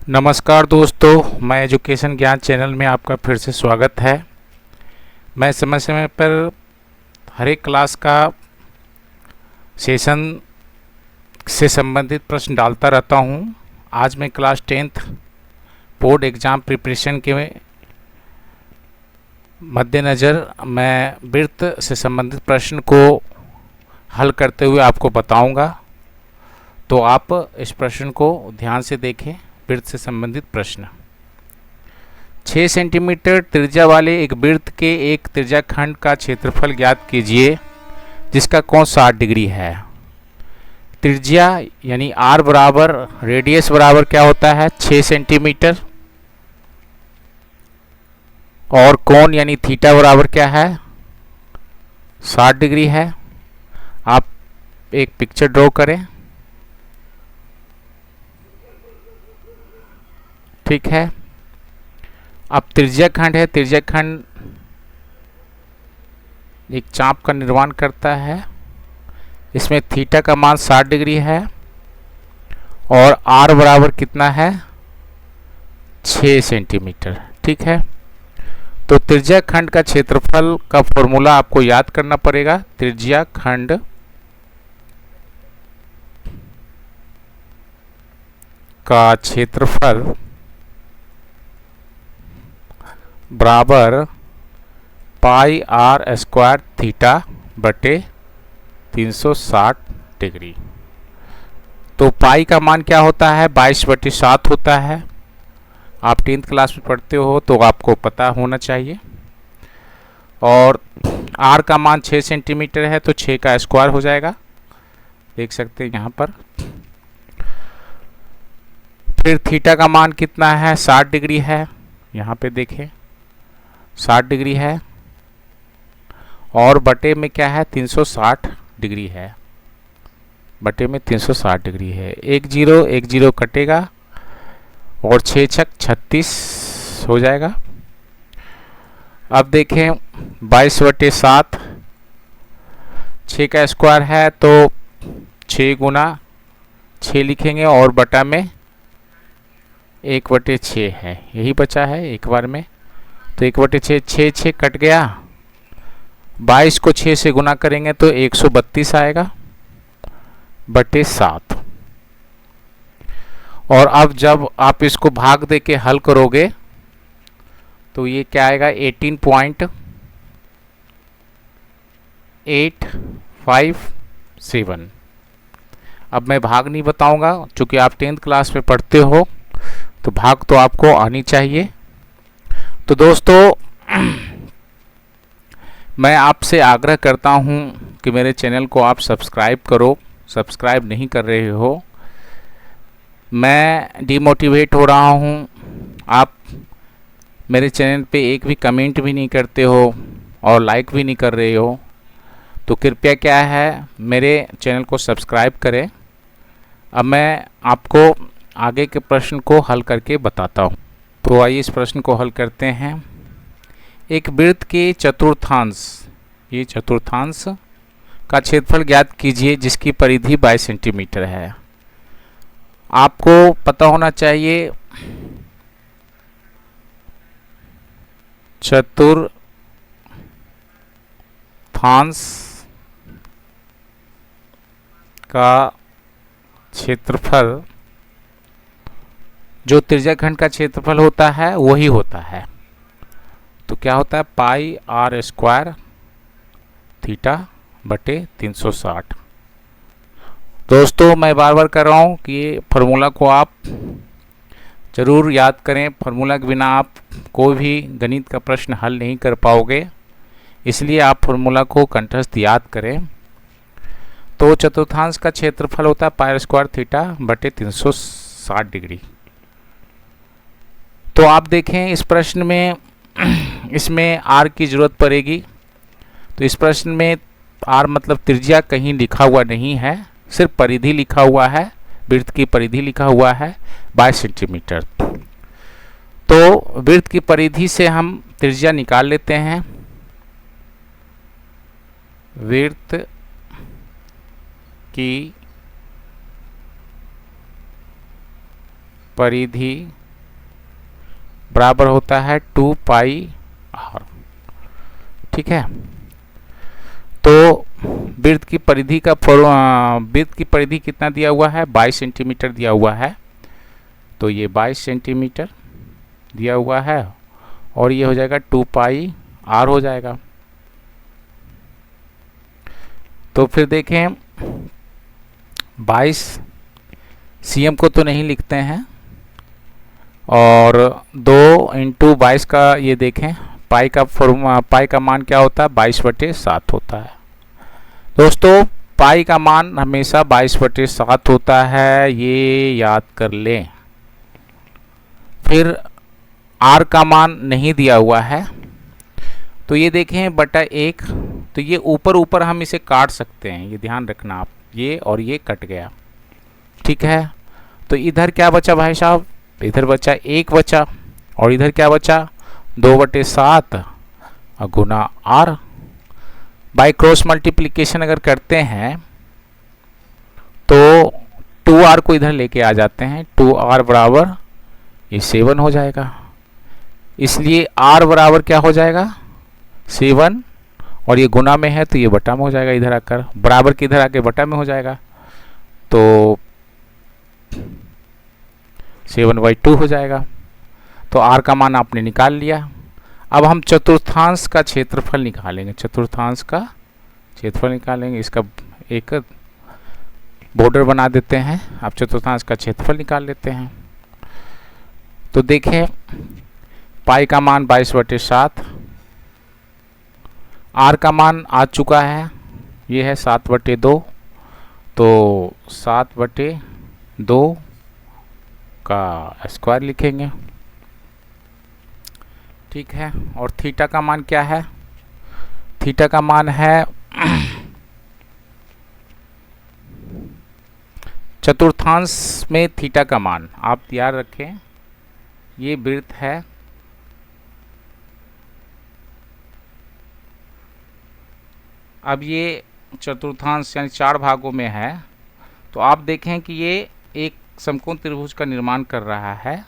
नमस्कार दोस्तों, मैं एजुकेशन ज्ञान चैनल में आपका फिर से स्वागत है। मैं समय समय पर हर एक क्लास का सेशन से संबंधित प्रश्न डालता रहता हूं। आज मैं class 10th board exam preparation के मद्देनज़र मैं वृत्त से संबंधित प्रश्न को हल करते हुए आपको बताऊंगा। तो आप इस प्रश्न को ध्यान से देखें। वृत्त से संबंधित प्रश्न। 6 सेंटीमीटर त्रिज्या वाले एक वृत्त के एक त्रिज्याखंड का क्षेत्रफल ज्ञात कीजिए जिसका कोण 60 डिग्री है। त्रिज्या यानी r बराबर रेडियस बराबर क्या होता है 6 सेंटीमीटर, और कोण यानी थीटा बराबर क्या है 60 डिग्री है। आप एक पिक्चर ड्रॉ करें, ठीक है। अब त्रिज्याखंड है, त्रिज्याखंड एक चाप का निर्माण करता है। इसमें थीटा का मान 60 डिग्री है और r बराबर कितना है 6 सेंटीमीटर, ठीक है। तो त्रिज्याखंड का क्षेत्रफल का फॉर्मूला आपको याद करना पड़ेगा। त्रिज्याखंड का क्षेत्रफल बराबर पाई r स्क्वायर थीटा बटे 360 डिग्री। तो पाई का मान क्या होता है 22/7 होता है। आप 10th क्लास में पढ़ते हो तो आपको पता होना चाहिए। और r का मान 6 सेंटीमीटर है तो 6 का स्क्वायर हो जाएगा, देख सकते हैं यहाँ पर। फिर थीटा का मान कितना है 60 डिग्री है, यहाँ पे देखें 60 डिग्री है, और बटे में क्या है 360 डिग्री है, बटे में 360 डिग्री है। एक जीरो कटेगा और 6 छक 36 हो जाएगा। अब देखें 22/7, 6 का स्क्वायर है तो 6 गुना 6 लिखेंगे और बटा में 1/6 है, यही बचा है एक बार में। तो 1/6, 6 कट गया। 22 को 6 से गुना करेंगे तो 132 आएगा बटे 7। और अब जब आप इसको भाग दे के हल करोगे तो ये क्या आएगा 18.857। अब मैं भाग नहीं बताऊंगा, चूंकि आप 10th क्लास में पढ़ते हो तो भाग तो आपको आनी चाहिए। तो दोस्तों मैं आपसे आग्रह करता हूं कि मेरे चैनल को आप सब्सक्राइब करो। सब्सक्राइब नहीं कर रहे हो, मैं डिमोटिवेट हो रहा हूं। आप मेरे चैनल पे एक भी कमेंट भी नहीं करते हो और लाइक भी नहीं कर रहे हो। तो कृपया क्या है मेरे चैनल को सब्सक्राइब करें। अब मैं आपको आगे के प्रश्न को हल करके बताता हूं। तो आइए इस प्रश्न को हल करते हैं। एक वृत्त के चतुर्थांश, ये चतुर्थांश का क्षेत्रफल ज्ञात कीजिए जिसकी परिधि 22 सेंटीमीटर है। आपको पता होना चाहिए चतुर्थांश का क्षेत्रफल जो त्रिज्याखंड का क्षेत्रफल होता है वही होता है। तो क्या होता है पाई r स्क्वायर थीटा बटे 360। दोस्तों मैं बार बार कर रहा हूँ कि ये फार्मूला को आप ज़रूर याद करें। फार्मूला के बिना आप कोई भी गणित का प्रश्न हल नहीं कर पाओगे, इसलिए आप फार्मूला को कंठस्थ याद करें। तो चतुर्थांश का क्षेत्रफल होता है पाई स्क्वायर थीटा बटे 360 डिग्री। तो आप देखें इस प्रश्न में इसमें r की ज़रूरत पड़ेगी। तो इस प्रश्न में r मतलब त्रिज्या कहीं लिखा हुआ नहीं है, सिर्फ परिधि लिखा हुआ है, वृत्त की परिधि लिखा हुआ है 22 सेंटीमीटर। तो वृत्त की परिधि से हम त्रिज्या निकाल लेते हैं। वृत्त की परिधि बराबर होता है 2 पाई आर। ठीक है, तो वृत्त की परिधि का वृत्त की परिधि कितना दिया हुआ है, 22 सेंटीमीटर दिया हुआ है। तो ये 22 सेंटीमीटर दिया हुआ है और ये हो जाएगा 2 पाई आर हो जाएगा। तो फिर देखें 22 सीएम को तो नहीं लिखते हैं, और 2 इंटू 22 का ये देखें पाई का मान क्या होता है, 22/7 होता है। दोस्तों पाई का मान हमेशा 22/7 होता है, ये याद कर लें। फिर आर का मान नहीं दिया हुआ है, तो ये देखें बटा 1, तो ये ऊपर ऊपर हम इसे काट सकते हैं, ये ध्यान रखना आप, ये और ये कट गया। ठीक है, तो इधर क्या बचा भाई साहब, इधर बचा 1 बचा, और इधर क्या बचा 2/7 गुना आर। बाई क्रॉस मल्टीप्लिकेशन अगर करते हैं तो 2r को इधर लेके आ जाते हैं, 2r बराबर ये 7 हो जाएगा। इसलिए r बराबर क्या हो जाएगा 7, और ये गुना में है तो ये बटा में हो जाएगा, इधर आकर बराबर के इधर आके बटा में हो जाएगा, तो 7/2 हो जाएगा। तो r का मान आपने निकाल लिया। अब हम चतुर्थांश का क्षेत्रफल निकालेंगे, चतुर्थांश का क्षेत्रफल निकालेंगे। इसका एक बॉर्डर बना देते हैं, आप चतुर्थांश का क्षेत्रफल निकाल लेते हैं। तो देखें पाई का मान 22/7, आर का मान आ चुका है, ये है 7/2, तो 7/2 का स्क्वायर लिखेंगे। ठीक है, और थीटा का मान क्या है, थीटा का मान है चतुर्थांश में थीटा का मान आप याद रखें, ये वृत्त है, अब ये चतुर्थांश यानी 4 भागों में है, तो आप देखें कि ये एक समकोण त्रिभुज का निर्माण कर रहा है।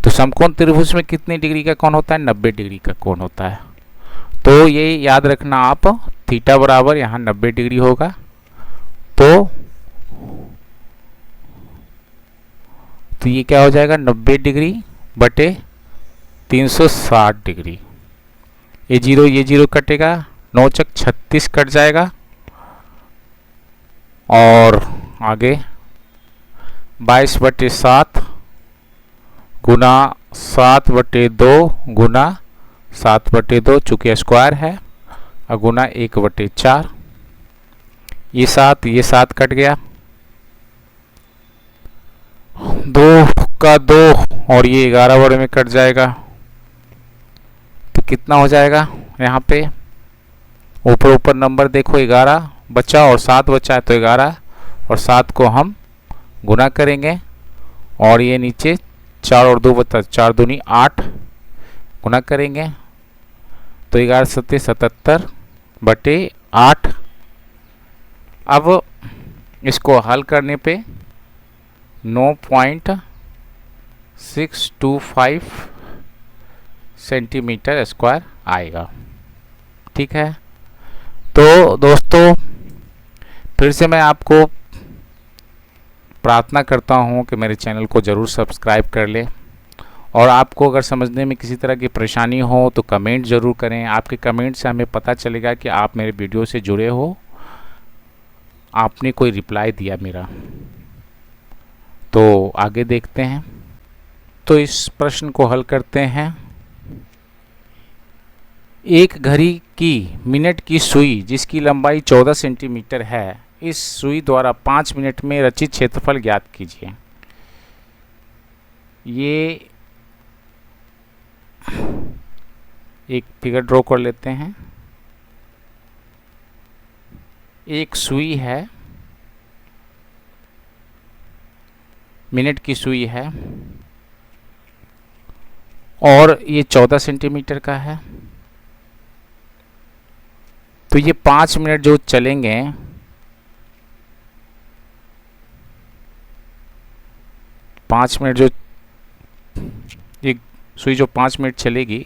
तो समकोण त्रिभुज में कितनी डिग्री का कोण होता है, 90 डिग्री का कोण होता है। तो ये याद रखना आप, थीटा बराबर यहाँ 90 डिग्री होगा, तो ये क्या हो जाएगा 90 डिग्री बटे 360 डिग्री। ये जीरो कटेगा, 9 चक 36 कट जाएगा, और आगे 22/7 गुना 7/2 गुना 7/2, चूँकि स्क्वायर है, और गुना 1/4, ये 7 कट गया, 2 का 2, और ये 11 वर्ड में कट जाएगा। तो कितना हो जाएगा, यहाँ पे ऊपर नंबर देखो 11 बचा और 7 बचा है, तो 11 और 7 को हम गुना करेंगे, और ये नीचे 4 और 2 बता 4 दूनी 8 गुना करेंगे, तो 11 7 77/8। अब इसको हल करने पे 9.625 सेंटीमीटर स्क्वायर आएगा। ठीक है, तो दोस्तों फिर से मैं आपको प्रार्थना करता हूं कि मेरे चैनल को ज़रूर सब्सक्राइब कर लें, और आपको अगर समझने में किसी तरह की परेशानी हो तो कमेंट ज़रूर करें। आपके कमेंट से हमें पता चलेगा कि आप मेरे वीडियो से जुड़े हो, आपने कोई रिप्लाई दिया मेरा। तो आगे देखते हैं, तो इस प्रश्न को हल करते हैं। एक घड़ी की मिनट की सुई जिसकी लंबाई 14 सेंटीमीटर है, इस सुई द्वारा 5 मिनट में रचित क्षेत्रफल ज्ञात कीजिए। ये एक फिगर ड्रॉ कर लेते हैं। एक सुई है, मिनट की सुई है, और ये 14 सेंटीमीटर का है। तो ये 5 मिनट जो चलेंगे, 5 मिनट जो एक सुई जो 5 मिनट चलेगी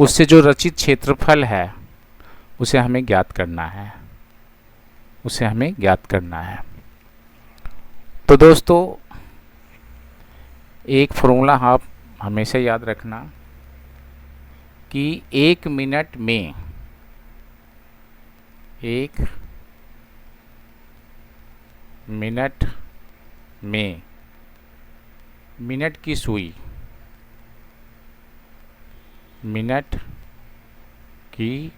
उससे जो रचित क्षेत्रफल है उसे हमें ज्ञात करना है, उसे हमें ज्ञात करना है। तो दोस्तों एक फॉर्मूला आप हमेशा याद रखना कि 1 मिनट में मिनट की सुई, मिनट की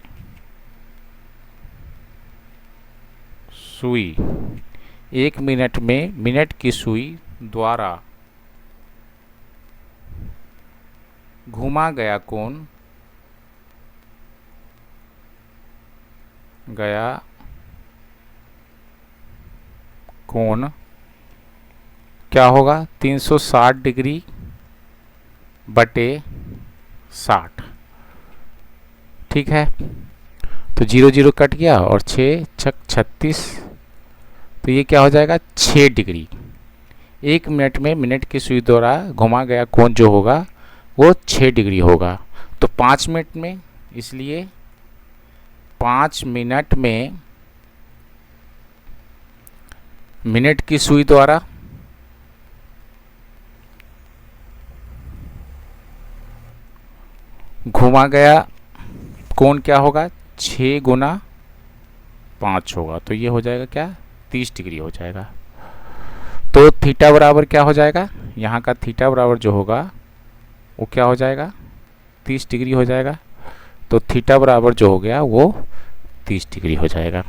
सुई, 1 मिनट में मिनट की सुई द्वारा घुमा गया कोण क्या होगा? 360 डिग्री बटे 60। ठीक है, तो 0 0 कट गया और 6 छक 36, तो ये क्या हो जाएगा? 6 डिग्री। 1 मिनट में मिनट की सुई द्वारा घुमा गया कोण जो होगा वो 6 डिग्री होगा। तो 5 मिनट में, इसलिए 5 मिनट में मिनट की सुई द्वारा घुमा गया कोण क्या होगा? 6 गुना 5 होगा, तो ये हो जाएगा क्या? 30 डिग्री हो जाएगा। तो थीटा बराबर क्या हो जाएगा? यहाँ का थीटा बराबर जो होगा वो क्या हो जाएगा? 30 डिग्री हो जाएगा। तो थीटा बराबर जो हो गया वो 30 डिग्री हो जाएगा।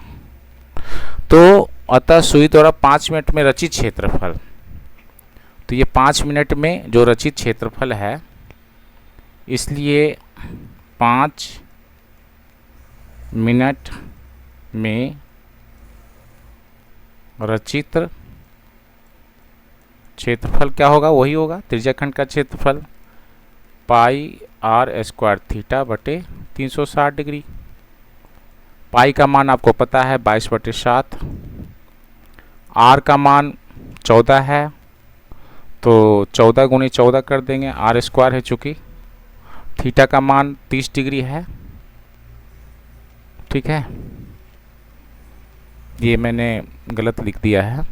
तो अतः सुई द्वारा 5 मिनट में रचित क्षेत्रफल, तो ये 5 मिनट में जो रचित क्षेत्रफल है, इसलिए 5 मिनट में रचित क्षेत्रफल क्या होगा? वही होगा त्रिज्याखंड का क्षेत्रफल पाई आर स्क्वायर थीटा बटे 360 डिग्री। पाई का मान आपको पता है 22/7, आर का मान 14 है, तो 14 गुनी 14 कर देंगे, आर स्क्वायर है चूँकि। थीटा का मान 30 डिग्री है। ठीक है, ये मैंने गलत लिख दिया है,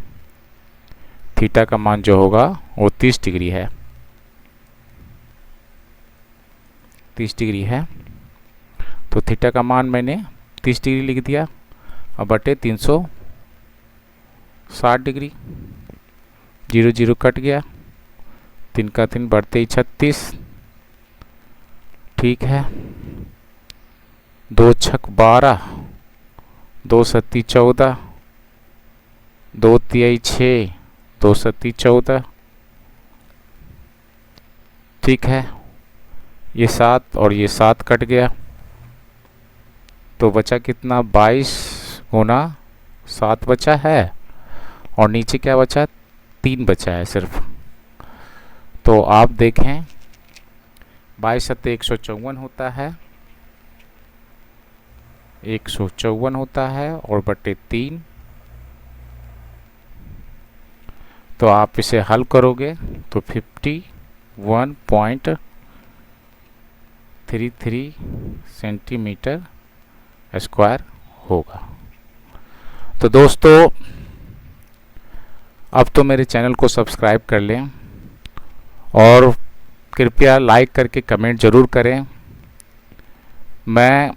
थीटा का मान जो होगा वो 30 डिग्री है, 30 डिग्री है। तो थीटा का मान मैंने 30 डिग्री लिख दिया और बटे 360 डिग्री। 0 0 कट गया, 3 का 3 बढ़ते ही 36। ठीक है, 2 छक 12, 2 सत्ती 14, 2 तिहाई 6, 2 सत्ती 14। ठीक है, ये 7 और ये 7 कट गया, तो बचा कितना? 22 गुना 7 बचा है, और नीचे क्या बचा? 3 बचा है सिर्फ। तो आप देखें 22 सत्ते 154 होता है, 154 होता है, और बटे 3। तो आप इसे हल करोगे तो 51.33 सेंटीमीटर स्क्वायर होगा। तो दोस्तों अब तो मेरे चैनल को सब्सक्राइब कर लें और कृपया लाइक करके कमेंट ज़रूर करें। मैं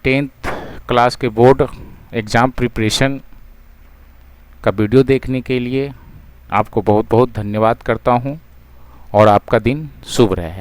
10th क्लास के बोर्ड एग्ज़ाम प्रिपरेशन का वीडियो देखने के लिए आपको बहुत बहुत धन्यवाद करता हूं, और आपका दिन शुभ रहे।